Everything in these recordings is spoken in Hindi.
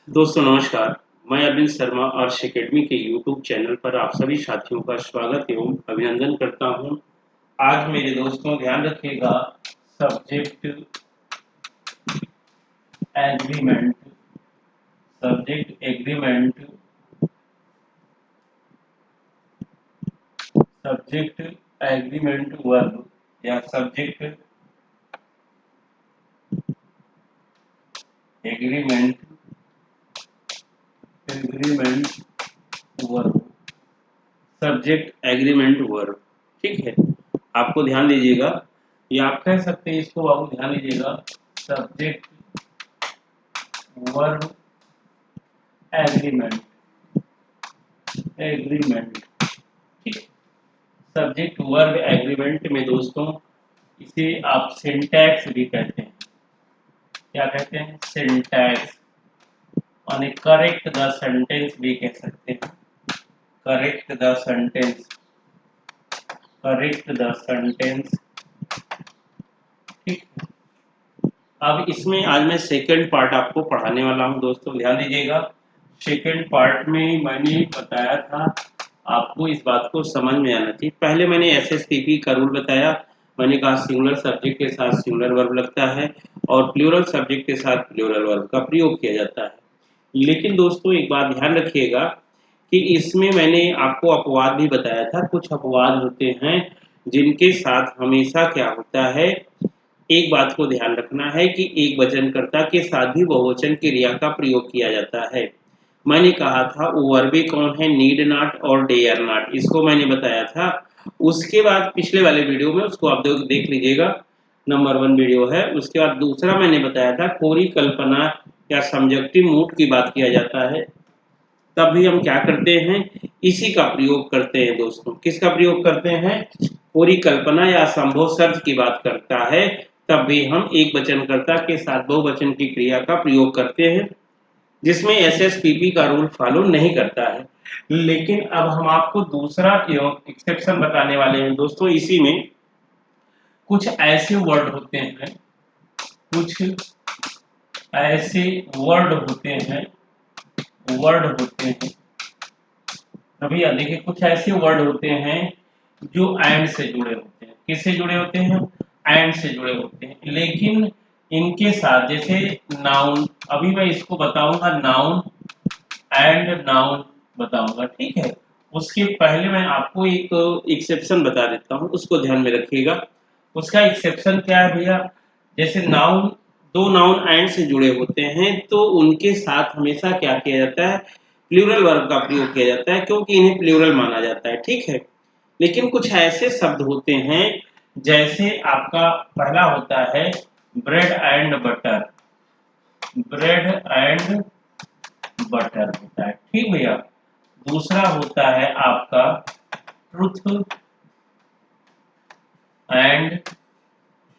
दोस्तों नमस्कार। मैं अरविंद शर्मा अर्श एकेडमी के यूट्यूब चैनल पर आप सभी साथियों का स्वागत एवं अभिनंदन करता हूं। आज मेरे दोस्तों ध्यान रखिएगा, subject agreement subject agreement subject agreement verb या subject agreement agreement verb subject agreement verb. ठीक है, आपको ध्यान दीजिएगा, या आप कह सकते हैं इसको, बाबू ध्यान दीजिएगा, सब्जेक्ट वर्ब एग्रीमेंट एग्रीमेंट ठीक। सब्जेक्ट वर्ब एग्रीमेंट में दोस्तों इसे आप सिंटैक्स भी कहते हैं। क्या कहते हैं? सिंटैक्स। और करेक्ट द सेंटेंस भी कह सकते हैं। Correct the sentence correct the sentence ठीक। अब इसमें आज मैं सेकंड पार्ट आपको पढ़ाने वाला हूं दोस्तों, ध्यान दीजिएगा। सेकंड पार्ट में मैंने बताया था, आपको इस बात को समझ में आना चाहिए। पहले मैंने एसएसपीपी का रूल बताया। मैंने कहा सिंगुलर सब्जेक्ट के साथ सिंगुलर वर्ब लगता है और प्लूरल सब्जेक्ट के साथ प्लूरल वर्ब का प्रयोग किया जाता है। लेकिन दोस्तों एक बात ध्यान रखिएगा कि इसमें मैंने आपको अपवाद भी बताया था। कुछ अपवाद होते हैं जिनके साथ हमेशा क्या होता है, एक बात को ध्यान रखना है कि एक वचनकर्ता के साथ भी बहुवचन क्रिया का प्रयोग किया जाता है। मैंने कहा था वो वर्बे कौन है, नीड नॉट और डेयर नॉट, इसको मैंने बताया था। उसके बाद पिछले वाले वीडियो में उसको आप देख लीजिएगा, नंबर 1 वीडियो है। उसके बाद दूसरा मैंने बताया था कोरी कल्पना या सब्जेक्टिव मूड की बात किया जाता है, तब भी हम क्या करते हैं, इसी का प्रयोग करते हैं दोस्तों। किसका प्रयोग करते हैं? पूरी कल्पना या संभव शर्त की बात करता है, तब भी हम एक वचनकर्ता के साथ बहुवचन की क्रिया का प्रयोग करते हैं, जिसमें एसएसपीपी का रूल फॉलो नहीं करता है। लेकिन अब हम आपको दूसरा एक्सेप्शन बताने वाले हैं दोस्तों। इसी में कुछ ऐसे वर्ड होते हैं, कुछ ऐसे वर्ड होते हैं भैया देखिए, कुछ ऐसे वर्ड होते हैं जो एंड से जुड़े होते हैं। किससे जुड़े होते हैं? एंड से जुड़े होते हैं। लेकिन इनके साथ जैसे नाउन, अभी मैं इसको बताऊंगा नाउन एंड नाउन बताऊंगा, ठीक है। उसके पहले मैं आपको एक एक्सेप्शन बता देता हूँ, उसको ध्यान में रखिएगा। उसका एक्सेप्शन क्या है भैया? जैसे नाउन, दो नाउन एंड से जुड़े होते हैं तो उनके साथ हमेशा क्या किया जाता है, प्लूरल वर्ब का प्रयोग किया जाता है, क्योंकि इन्हें प्लूरल माना जाता है, ठीक है। लेकिन कुछ ऐसे शब्द होते हैं, जैसे आपका पहला होता है bread and butter, bread and butter होता है, ठीक भैया। दूसरा होता है आपका ट्रुथ एंड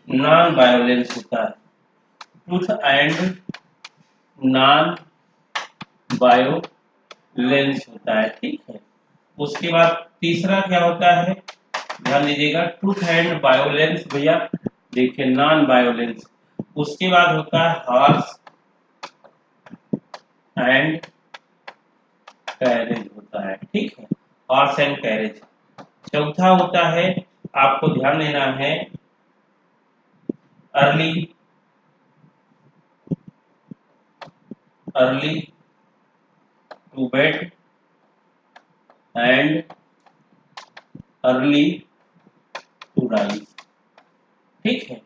नॉन वायोलेंस होता है, ट्रुथ एंड नॉन वायोलेंस होता है, ठीक है। उसके बाद तीसरा क्या होता है, ध्यान दीजिएगा, ट्रुथ एंड वायोलेंस भैया, देखिए नॉन वायोलेंस। उसके बाद होता है हॉर्स एंड कैरेज होता है, ठीक है, हॉर्स एंड कैरेज। चौथा होता है, आपको ध्यान देना है, early early to bed and early to rise, ठीक है।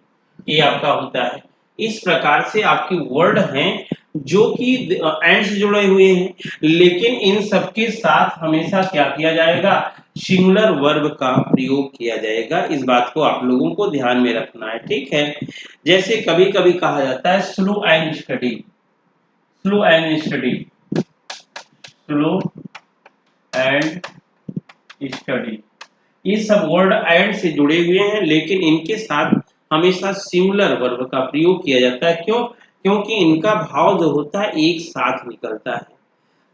ये आपका होता है। इस प्रकार से आपके वर्ड हैं जो कि एंड से जुड़े हुए हैं, लेकिन इन सबके साथ हमेशा क्या किया जाएगा, सिंगुलर वर्ब का प्रयोग किया जाएगा। इस बात को आप लोगों को ध्यान में रखना है, ठीक है। जैसे कभी कभी कहा जाता है slow and study, slow and study, slow and study, ये सब वर्ड एंड से जुड़े हुए हैं, लेकिन इनके साथ हमेशा सिंगुलर वर्ब का प्रयोग किया जाता है। क्यों? क्योंकि इनका भाव जो होता है एक साथ निकलता है।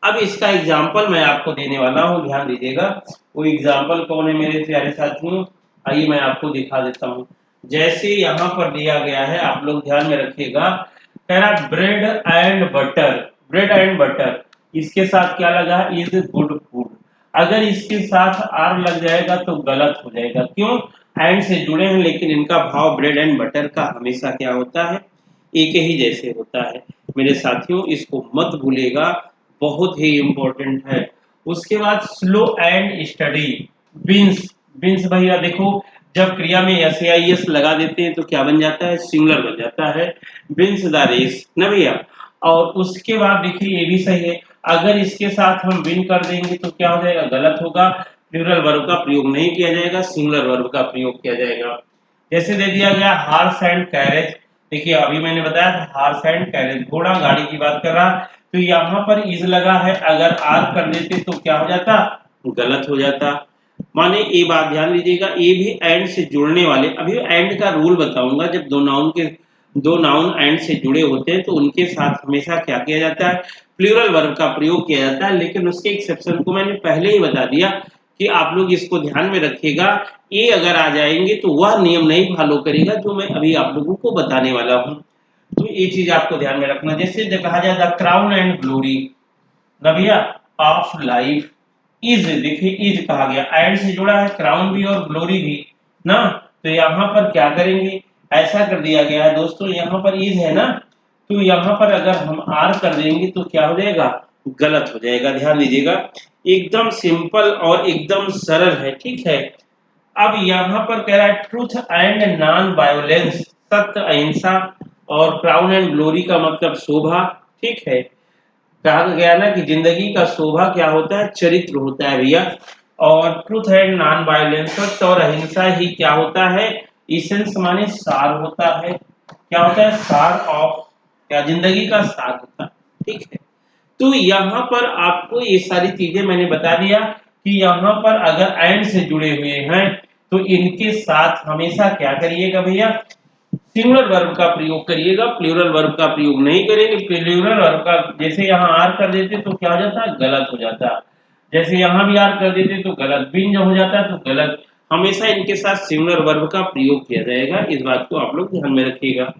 अब इसका एग्जाम्पल मैं आपको देने वाला हूं, ध्यान दीजिएगा। वो एग्जाम्पल कौन है मेरे प्यारे साथियों? आइए मैं आपको दिखा देता हूं। जैसे यहाँ पर दिया गया है, आप लोग ध्यान में रखिएगा, कह रहा bread and butter, bread and butter, इसके साथ क्या लगा, इज गुड फूड। अगर इसके साथ आर लग जाएगा तो गलत हो जाएगा, क्यों, एंड से जुड़े हैं लेकिन इनका भाव ब्रेड एंड बटर का हमेशा क्या होता है, एक ही जैसे होता है। मेरे साथियों इसको मत भूलिएगा, बहुत ही इंपॉर्टेंट है। उसके बाद slow and study, beans, beans भैया देखो, जब क्रिया में एस या एस लगा देते हैं तो क्या बन जाता है, सिंगुलर बन जाता है, बिन्स द रेस ना भैया। और उसके बाद देखिए ये भी सही है, अगर इसके साथ हम बिन कर देंगे तो क्या हो जाएगा, गलत होगा, प्लूरल वर्ब का प्रयोग नहीं किया जाएगा, सिंगुलर वर्ब का प्रयोग किया जाएगा। जैसे दे दिया गया हार्स एंड कैरेज, देखिए अभी मैंने बताया था हार्स एंड कैरेज, घोड़ा गाड़ी की बात कर रहा, तो यहाँ पर इज लगा है, अगर आर कर देते तो क्या हो जाता, गलत हो जाता। माने ये बात ध्यान दीजिएगा, ये भी एंड से जुड़ने वाले, अभी एंड का रूल बताऊंगा, जब दो नाउन एंड से जुड़े होते हैं तो उनके साथ हमेशा क्या किया जाता है, प्लूरल वर्ब का प्रयोग किया जाता है। लेकिन उसके एक्सेप्शन को मैंने पहले ही बता दिया कि आप लोग इसको ध्यान में रखिएगा, ये अगर आ जाएंगे तो वह नियम नहीं फॉलो करेगा जो मैं अभी आप लोगों को बताने वाला हूँ। तो ये चीज आपको ध्यान में रखना, जैसे कहा जाए द क्राउन एंड ग्लोरी ना भैया ऑफ लाइफ इज, देखिए इज कहा गया, एंड से जुड़ा है, क्राउन भी और ग्लोरी भी ना, तो यहाँ पर क्या करेंगे, ऐसा कर दिया गया है दोस्तों, यहाँ पर इज है ना, तो यहाँ पर अगर हम आर कर देंगे तो क्या हो जाएगा, गलत हो जाएगा। ध्यान दीजिएगा, एकदम सिंपल और एकदम सरल है, ठीक है। अब यहाँ पर कह रहा है ट्रूथ एंड नॉन वायोलेंस, सत्य अहिंसा, और क्राउन एंड ग्लोरी का मतलब शोभा, ठीक है। कहा गया ना कि जिंदगी का शोभा क्या होता है, चरित्र होता है भैया, और ट्रूथ एंड नॉन वायलेंस, सत्य और अहिंसा ही क्या होता है, इसेंस माने सार होता है, क्या होता है, सार ऑफ, क्या जिंदगी का सार होता है, ठीक है। तो यहाँ पर आपको ये सारी चीजें मैंने बता दिया कि यहाँ पर अगर एंड से जुड़े हुए हैं तो इनके साथ हमेशा क्या करिएगा भैया, सिंगुलर वर्ब का प्रयोग करिएगा, प्लूरल वर्ब का प्रयोग नहीं करेंगे। प्लूरल वर्ब का जैसे यहाँ आर कर देते तो क्या हो जाता, गलत हो जाता, जैसे यहाँ भी आर कर देते तो गलत, बिन जो हो जाता है तो गलत, हमेशा इनके साथ सिंगुलर वर्ब का प्रयोग किया जाएगा, इस बात को आप लोग ध्यान में रखिएगा।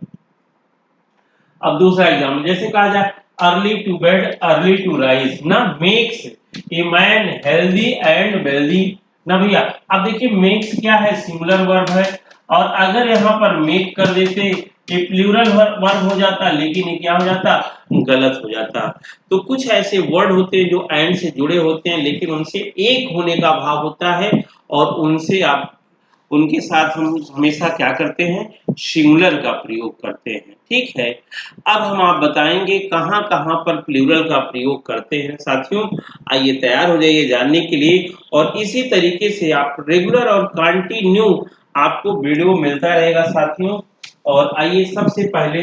अब दूसरा एग्जाम्पल, जैसे कहा जाए early to bed early to rise ना, makes a man healthy and wealthy ना भैया। अब देखिए मेक्स क्या है, सिंगुलर वर्ब है, और अगर यहाँ पर मेक कर देते ये प्लूरल वर्ब हो जाता, लेकिन ये क्या हो जाता, गलत हो जाता। तो कुछ ऐसे वर्ड होते हैं जो एंड से जुड़े होते हैं लेकिन उनसे एक होने का भाव होता है, और उनसे आप उनके साथ हम हमेशा क्या करते हैं, सिंगुलर का प्रयोग करते हैं, ठीक है। अब हम आप बताएंगे कहां कहां पर प्लूरल का प्रयोग करते हैं साथियों, आइए तैयार हो जाइए जानने के लिए, और इसी तरीके से आप रेगुलर और कंटिन्यू आपको वीडियो मिलता रहेगा साथियों। और आइए सबसे पहले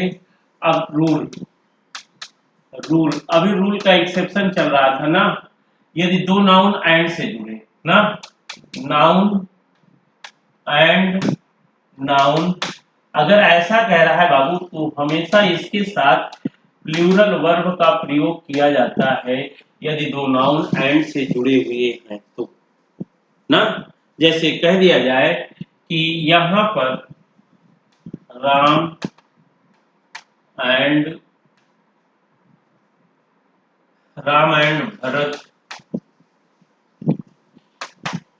अब रूल, रूल अभी रूल का एक्सेप्शन चल रहा था ना, यदि दो नाउन एंड से जुड़े ना, नाउन एंड नाउन, अगर ऐसा कह रहा है बाबू तो हमेशा इसके साथ प्लूरल वर्ब का प्रयोग किया जाता है, यदि दो नाउन एंड से जुड़े हुए हैं तो ना। जैसे कह दिया जाए कि यहाँ पर राम एंड भरत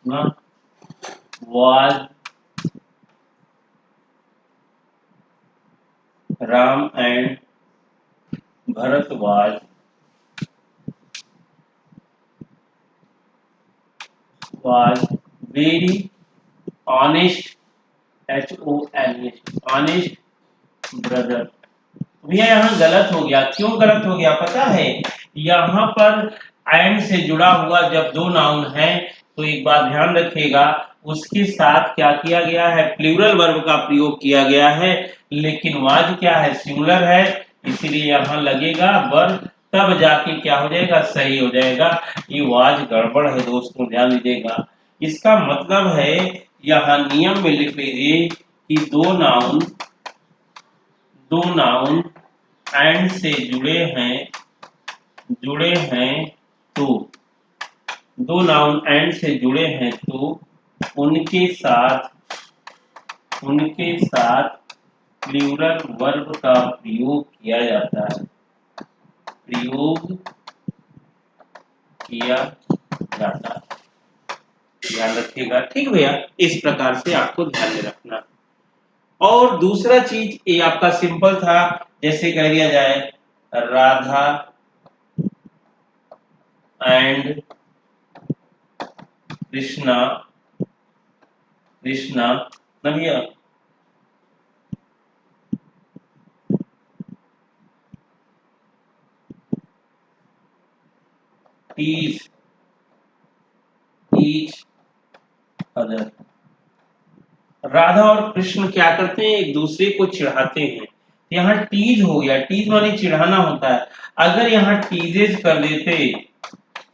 ना was, Ram and Bharat was very honest, HONEST, honest brother। भैया यहाँ गलत हो गया, क्यों गलत हो गया पता है, यहाँ पर एंड से जुड़ा हुआ जब दो नाउन है तो एक बात ध्यान रखिएगा, उसके साथ क्या किया गया है, प्लूरल वर्ब का प्रयोग किया गया है, लेकिन वाज क्या है, सिंगुलर है, इसीलिए यहाँ लगेगा वर, तब जाके क्या हो जाएगा, सही हो जाएगा। ये वाज गड़बड़ है दोस्तों, ध्यान दीजिएगा। इसका मतलब है यहाँ नियम में लिख लीजिए कि दो नाउन एंड से जुड़े हैं तो, दो नाउन एंड से जुड़े हैं तो उनके साथ प्लूरल वर्ब का प्रयोग किया जाता है, प्रयोग किया जाता है। ध्यान रखिएगा, ठीक भैया। इस प्रकार से आपको ध्यान में रखना। और दूसरा चीज ये आपका सिंपल था, जैसे कह दिया जाए राधा एंड कृष्णा, कृष्णा ना भैया, टीज ईच अदर। राधा और कृष्ण क्या करते हैं, एक दूसरे को चिढ़ाते हैं। यहाँ टीज हो गया, टीज माने चिढ़ाना होता है। अगर यहाँ टीजेज कर देते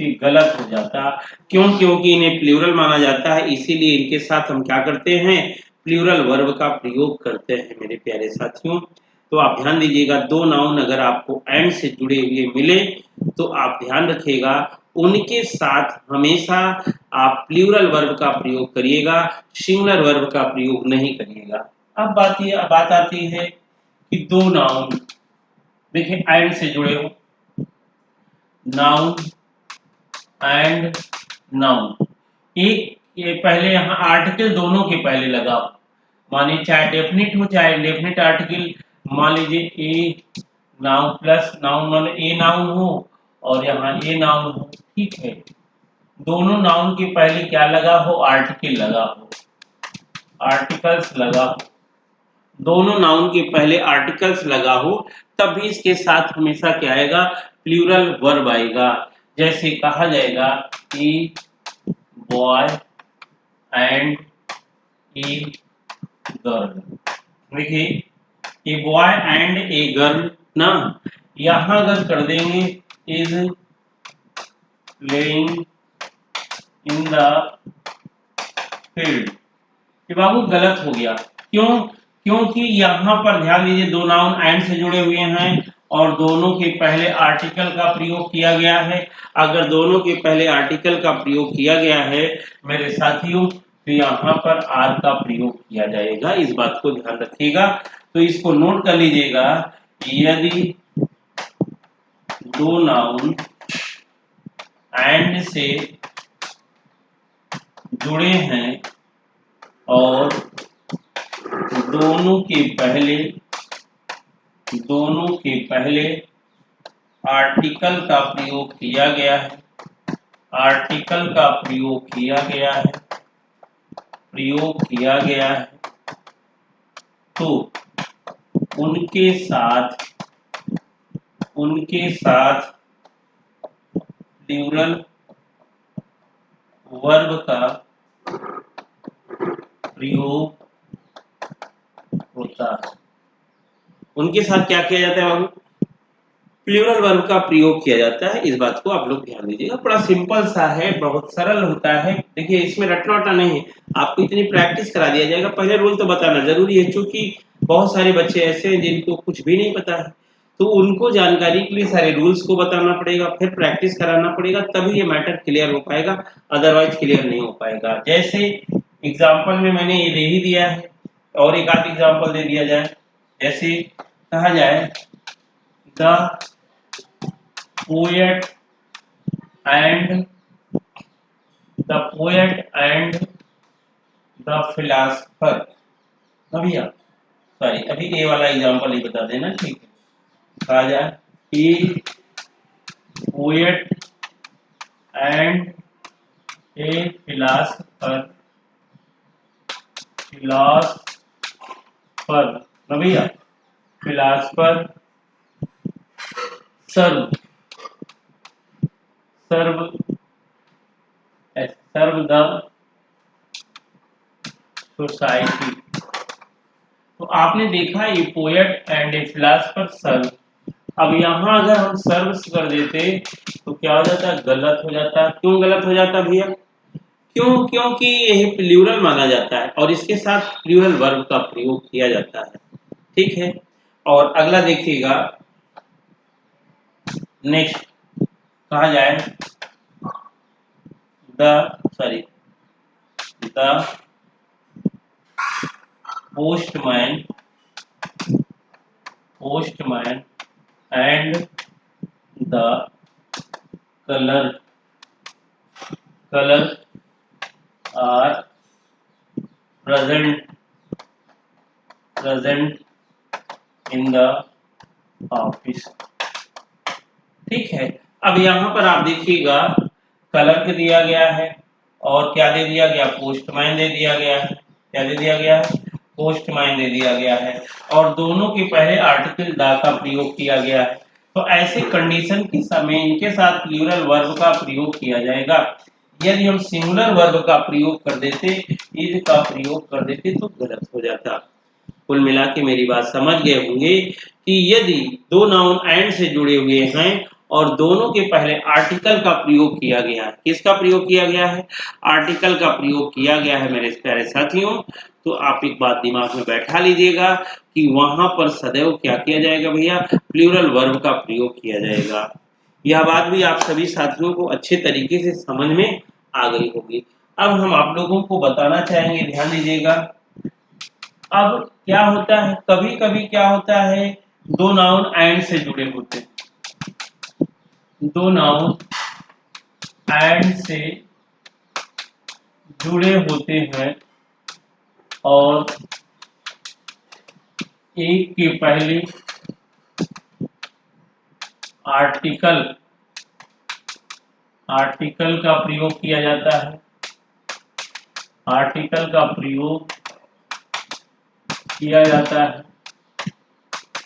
तो गलत हो जाता। क्यों? क्योंकि इन्हें प्लूरल माना जाता है, इसीलिए इनके साथ हम क्या करते हैं, प्लूरल वर्ब का प्रयोग करते हैं मेरे प्यारे साथियों। तो आप ध्यान दीजिएगा, दो नाउन अगर आपको एंड से जुड़े हुए मिले तो आप ध्यान रखिएगा उनके साथ हमेशा आप प्लूरल वर्ब का प्रयोग करिएगा, सिंगुलर वर्ब का प्रयोग नहीं करिएगा। अब बात आती है कि दो नाउन देखिए एंड से जुड़े हो, नाउन एंड नाउन, एक ये पहले यहाँ आर्टिकल दोनों के पहले लगा हो, माने चाहे डेफिनिट हो चाहे इंडेफिनिट आर्टिकल। मान लीजिए ए नाउन प्लस नाउन, मान ए नाउन हो और यहाँ ए नाउन हो, ठीक है। दोनों नाउन के पहले क्या लगा हो, आर्टिकल लगा हो, आर्टिकल्स लगा हो। दोनों नाउन के पहले आर्टिकल्स लगा हो तब भी इसके साथ हमेशा क्या आएगा, प्लूरल वर्ब आएगा। जैसे कहा जाएगा a boy and a girl. देखिए a boy and a girl ना, यहां अगर कर देंगे is playing in the field, ये बाबू गलत हो गया। क्यों? क्योंकि यहाँ पर ध्यान दीजिए दो नाउन एंड से जुड़े हुए हैं और दोनों के पहले आर्टिकल का प्रयोग किया गया है। अगर दोनों के पहले आर्टिकल का प्रयोग किया गया है मेरे साथियों, तो यहाँ पर आर का प्रयोग किया जाएगा, इस बात को ध्यान रखिएगा। तो इसको नोट कर लीजिएगा, यदि दो नाउन एंड से जुड़े हैं और दोनों के पहले आर्टिकल का प्रयोग किया गया है, आर्टिकल का प्रयोग किया गया है, तो उनके साथ प्लूरल वर्ब का प्रयोग होता है। उनके साथ क्या किया जाता है बाबू, प्लूरल वर्ब का प्रयोग किया जाता है, इस बात को आप लोग ध्यान दीजिएगा। बड़ा सिंपल सा है, बहुत सरल होता है। देखिए इसमें रटना वटना नहीं है, आपको इतनी प्रैक्टिस करा दिया जाएगा। पहले रूल तो बताना जरूरी है, क्योंकि बहुत सारे बच्चे ऐसे हैं जिनको कुछ भी नहीं पता है, तो उनको जानकारी के लिए सारे रूल्स को बताना पड़ेगा, फिर प्रैक्टिस कराना पड़ेगा, तभी ये मैटर क्लियर हो पाएगा, अदरवाइज क्लियर नहीं हो पाएगा। जैसे एग्जाम्पल में मैंने ये दे ही दिया है, और एक आध एग्जाम्पल दे दिया जाए। जैसे कहा जाए the poet and the philosopher ना भैया, सॉरी अभी ए वाला एग्जांपल ही बता देना, ठीक है। कहा जाए ए पोएट एंड ए फिलासफर ना भैया, फिलासफर सर्व द सोसाइटी। तो आपने देखा ये पोएट एंड ए फिलासफर सर्व। अब यहाँ अगर हम सर्व कर देते तो क्या हो जाता, गलत हो जाता। क्यों गलत हो जाता भैया? क्यों? क्योंकि यह प्लूरल माना जाता है और इसके साथ प्लूरल वर्ब का प्रयोग किया जाता है, ठीक है। और अगला देखिएगा, नेक्स्ट कहा जाए the postman and the colour colour are present in the office. ठीक है, अब यहाँ पर आप देखिएगा कलर के दिया गया है और क्या दे दिया गया, पोस्टमैन दे दिया गया है। क्या दे दिया गया है, पोस्टमैन दे दिया गया है और दोनों के पहले आर्टिकल द का प्रयोग किया गया है। तो ऐसे कंडीशन के समय इनके साथ प्लूरल वर्ब का प्रयोग किया जाएगा। यदि हम सिंगुलर वर्ब का प्रयोग कर देते, इज का प्रयोग कर देते तो गलत हो जाता। कुल मिला के मेरी बात समझ गए होंगे कि यदि दो नाउन एंड से जुड़े हुए हैं और दोनों के पहले आर्टिकल का प्रयोग किया गया है, किसका प्रयोग किया गया है, आर्टिकल का प्रयोग किया गया है मेरे प्यारे साथियों, तो आप एक बात दिमाग में बैठा लीजिएगा कि वहां पर सदैव क्या किया जाएगा भैया, प्लूरल वर्ब का प्रयोग किया जाएगा। यह बात भी आप सभी साथियों को अच्छे तरीके से समझ में आ गई होगी। अब हम आप लोगों को बताना चाहेंगे, ध्यान दीजिएगा। अब क्या होता है, कभी कभी क्या होता है, दो नाउन एंड से जुड़े होते हैं, दो नाउन एंड से जुड़े होते हैं और एक के पहले आर्टिकल का प्रयोग किया जाता है, आर्टिकल का प्रयोग किया जाता है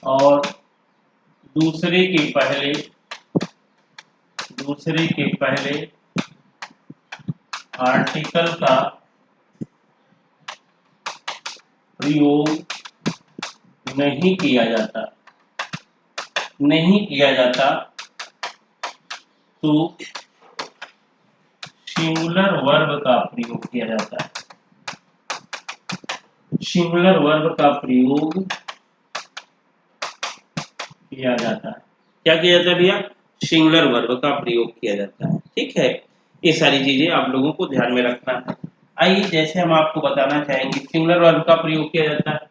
और दूसरे के पहले आर्टिकल का प्रयोग नहीं किया जाता तो सिंगुलर वर्ब का प्रयोग किया जाता है, सिंगुलर वर्ब का प्रयोग किया जाता है। क्या किया जाता है भैया, सिंगुलर वर्ब का प्रयोग किया जाता है। ठीक है, ये सारी चीजें आप लोगों को ध्यान में रखना है। आइए जैसे हम आपको बताना चाहेंगे सिंगुलर वर्ब का प्रयोग किया जाता है।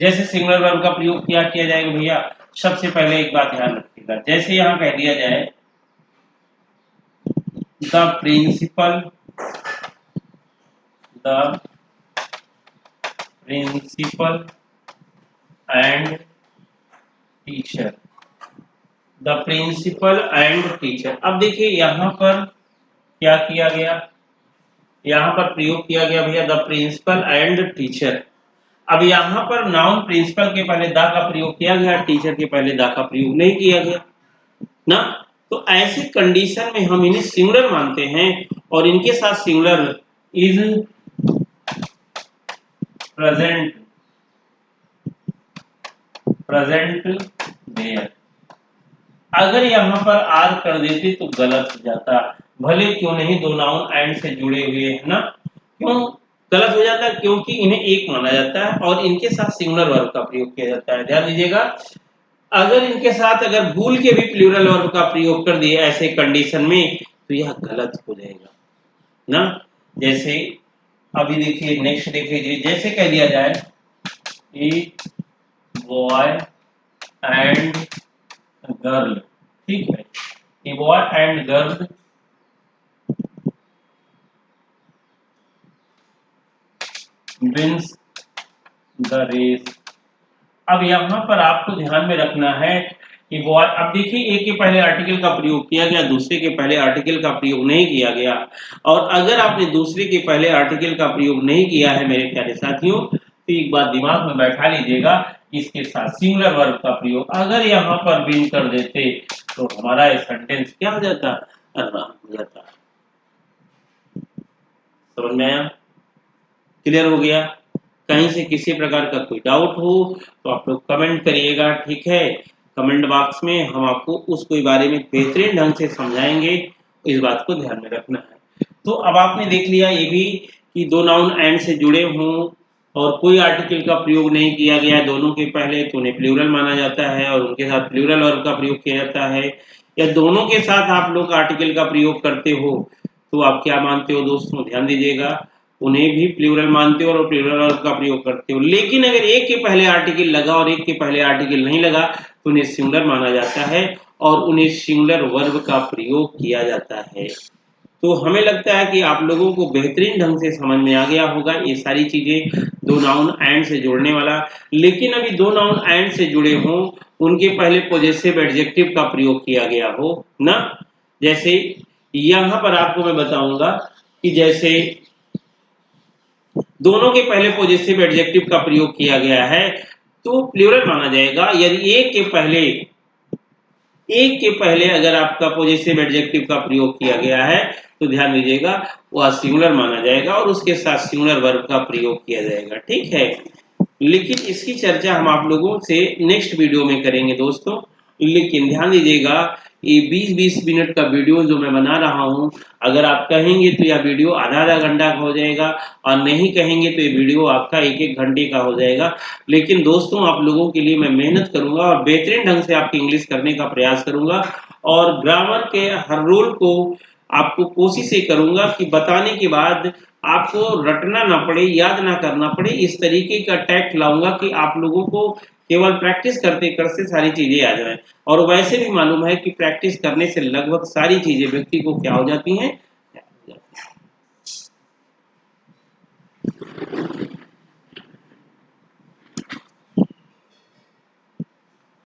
जैसे सिंगुलर वर्ब का प्रयोग किया जाएगा भैया, सबसे पहले एक बात ध्यान रखिएगा, जैसे यहाँ कह दिया जाए the principal and teacher, the principal and teacher. अब देखिए यहाँ पर क्या किया गया, यहाँ पर प्रयोग किया गया भैया द प्रिंसिपल एंड टीचर। अब यहाँ पर नाउन प्रिंसिपल के पहले द का प्रयोग किया गया, टीचर के पहले द का प्रयोग नहीं किया गया ना। तो ऐसी कंडीशन में हम इन्हें सिंगुलर मानते हैं और इनके साथ सिंगुलर इज प्रेजेंट देयर। अगर यहाँ पर आर कर देते तो गलत हो जाता, भले क्यों नहीं दो नाउन एंड से जुड़े हुए हैं ना, क्यों गलत हो जाता है, क्योंकि इन्हें एक माना जाता है और इनके साथ सिंगुलर वर्ब का प्रयोग किया जाता है। ध्यान दीजिएगा, अगर इनके साथ अगर भूल के भी प्लूरल वर्ब का प्रयोग कर दिए ऐसे कंडीशन में तो यह गलत हो जाएगा ना। जैसे अभी देखिए नेक्स्ट देखिए, जैसे कह दिया जाए ए बॉय एंड गर्ल, ठीक है, a boy and girl wins the race. अब यहाँ पर आपको ध्यान में रखना है कि बॉय, अब देखिए एक के पहले आर्टिकल का प्रयोग किया गया, दूसरे के पहले आर्टिकल का प्रयोग नहीं किया गया। और अगर आपने दूसरे के पहले आर्टिकल का प्रयोग नहीं किया है मेरे प्यारे साथियों, तो एक बात दिमाग में बैठा लीजिएगा, इसके साथ सिंगुलर वर्ब का प्रयोग अगर यहाँ पर विन कर देते तो हमारा ये सेंटेंस क्या हो जाता, आराम हो जाता। समझ में आया, क्लियर हो गया। कहीं से किसी प्रकार का कोई डाउट हो तो आप लोग कमेंट करिएगा, ठीक है, कमेंट बॉक्स में हम आपको उस कोई बारे में बेहतरीन ढंग से समझाएंगे, इस बात को ध्यान में रखना है। तो अब आपने देख लिया ये भी कि दो नाउन एंड से जुड़े हों और कोई आर्टिकल का प्रयोग नहीं किया गया है दोनों के पहले तो उन्हें प्लूरल माना जाता है और उनके साथ प्लूरल वर्ब का प्रयोग किया जाता है। या दोनों के साथ आप लोग आर्टिकल का प्रयोग करते हो तो आप क्या मानते हो दोस्तों, ध्यान दीजिएगा, उन्हें भी प्लूरल मानते हो और प्लूरल वर्ब का प्रयोग करते हो। लेकिन अगर एक के पहले आर्टिकल लगा और एक के पहले आर्टिकल नहीं लगा तो उन्हें सिंगुलर माना जाता है और उन्हें सिंगुलर वर्ब का प्रयोग किया जाता है। तो हमें लगता है कि आप लोगों को बेहतरीन ढंग से समझ में आ गया होगा ये सारी चीज़ें, दो नाउन एंड से जोड़ने वाला। लेकिन अभी दो नाउन एंड से जुड़े हों, उनके पहले पॉजेसिव एडजेक्टिव का प्रयोग किया गया हो ना। जैसे यहाँ पर आपको मैं बताऊंगा कि जैसे दोनों के पहले पॉजेसिव एडजेक्टिव का प्रयोग किया गया है तो प्लूरल माना जाएगा। यदि एक के पहले अगर आपका पॉजेसिव एडजेक्टिव का प्रयोग किया गया है तो ध्यान दीजिएगा वह सिंगुलर माना जाएगा और उसके साथ सिंगुलर वर्ब का प्रयोग किया जाएगा, ठीक है। लेकिन इसकी चर्चा हम आप लोगों से नेक्स्ट वीडियो में करेंगे दोस्तों। लेकिन ध्यान दीजिएगा ये 20-20 मिनट का वीडियो जो मैं बना रहा हूँ, अगर आप कहेंगे तो यह वीडियो आधा घंटा का हो जाएगा और नहीं कहेंगे तो ये वीडियो आपका 1-1 घंटे का हो जाएगा। लेकिन दोस्तों आप लोगों के लिए मैं मेहनत करूंगा और बेहतरीन ढंग से आपकी इंग्लिश करने का प्रयास करूंगा और ग्रामर के हर रूल को आपको कोशिश ये करूंगा कि बताने के बाद आपको रटना ना पड़े, याद ना करना पड़े, इस तरीके का टैक्ट लाऊंगा कि आप लोगों को केवल प्रैक्टिस करते करते सारी चीजें आ जाएं। और वैसे भी मालूम है कि प्रैक्टिस करने से लगभग सारी चीजें व्यक्ति को क्या हो जाती हैं,